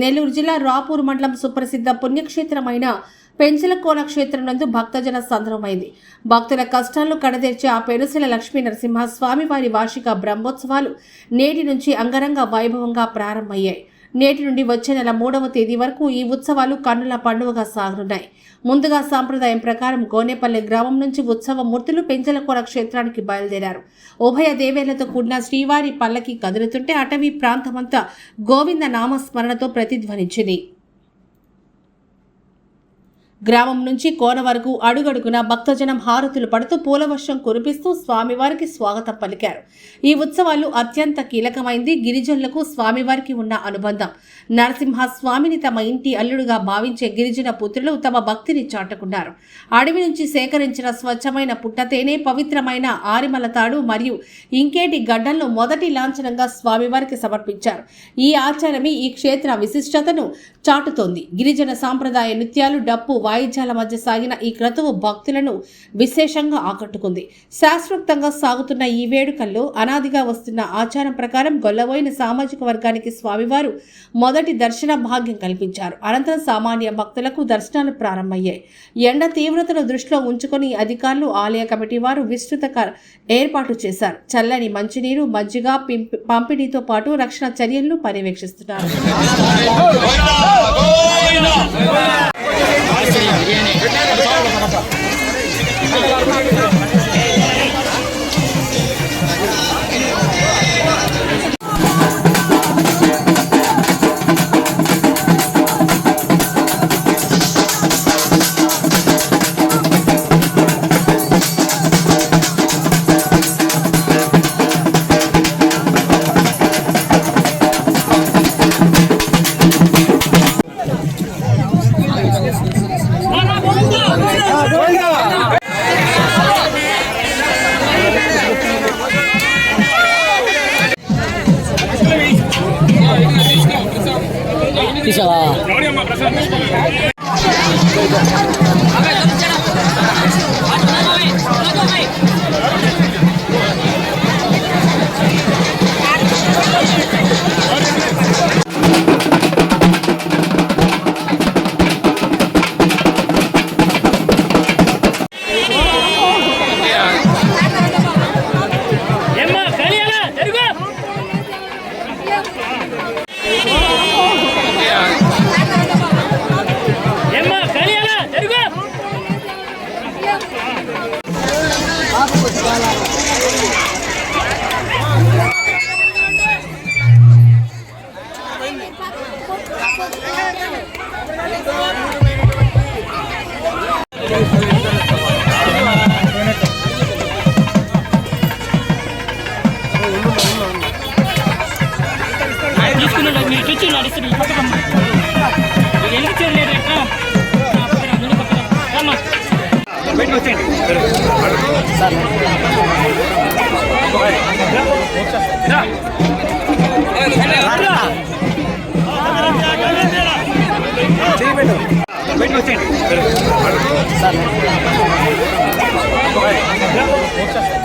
నెల్లూరు జిల్లా రాపూర్ మండలం సుప్రసిద్ధ పుణ్యక్షేత్రమైన పెంచలకోన క్షేత్రం నందు భక్తజన సంద్రమైంది. భక్తుల కష్టాలను కడతీర్చే ఆ పెనుసెల లక్ష్మీ నరసింహ స్వామి వారి వార్షిక బ్రహ్మోత్సవాలు నేటి నుంచి అంగరంగ వైభవంగా ప్రారంభమయ్యాయి. నేటి నుండి వచ్చే నెల 3వ తేదీ వరకు ఈ ఉత్సవాలు కన్నుల పండుగగా సాగనున్నాయి. ముందుగా సాంప్రదాయం ప్రకారం గోనేపల్లి గ్రామం నుంచి ఉత్సవ మూర్తులు పెంచలకోన క్షేత్రానికి బయలుదేరారు. ఉభయ దేవేలతో కూడిన శ్రీవారి పల్లకి కదులుతుంటే అటవీ ప్రాంతమంతా గోవింద నామస్మరణతో ప్రతిధ్వనించింది. గ్రామం నుంచి కోన వరకు అడుగడుగున భక్తజనం హారతులు పడుతూ పూలవర్షం కురిపిస్తూ స్వామివారికి స్వాగతం పలికారు. ఈ ఉత్సవాలు అత్యంత కీలకమైంది. గిరిజనులకు స్వామివారికి ఉన్న అనుబంధం. నరసింహ స్వామిని తమ ఇంటి అల్లుడుగా భావించే గిరిజన పుత్రులు తమ భక్తిని చాటుకున్నారు. అడవి నుంచి సేకరించిన స్వచ్ఛమైన పుట్టతేనె, పవిత్రమైన ఆరిమలతాడు మరియు ఇంకేటి గడ్డలను మొదటి లాంఛనంగా స్వామివారికి సమర్పించారు. ఈ ఆచారమే ఈ క్షేత్ర విశిష్టతను చాటుతోంది. గిరిజన సాంప్రదాయ నృత్యాలు, డప్పు వాయిద్యాల మధ్య సాగిన ఈ క్రతువు భక్తులను విశేషంగా ఆకట్టుకుంది. శాస్త్రోక్తంగా సాగుతున్న ఈ వేడుకల్లో అనాదిగా వస్తున్న ఆచారం ప్రకారం గొల్లబోయిన సామాజిక వర్గానికి స్వామివారు మొదటి దర్శన భాగ్యం కల్పించారు. అనంతరం సామాన్య భక్తులకు దర్శనాలు ప్రారంభమయ్యాయి. ఎండ తీవ్రతను దృష్టిలో ఉంచుకొని అధికారులు, ఆలయ కమిటీ వారు విస్తృత ఏర్పాటు చేశారు. చల్లని మంచినీరు, మజ్జిగ పంపిణీతో పాటు రక్షణ చర్యలను పర్యవేక్షిస్తున్నారు.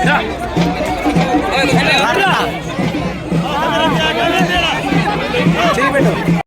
సార్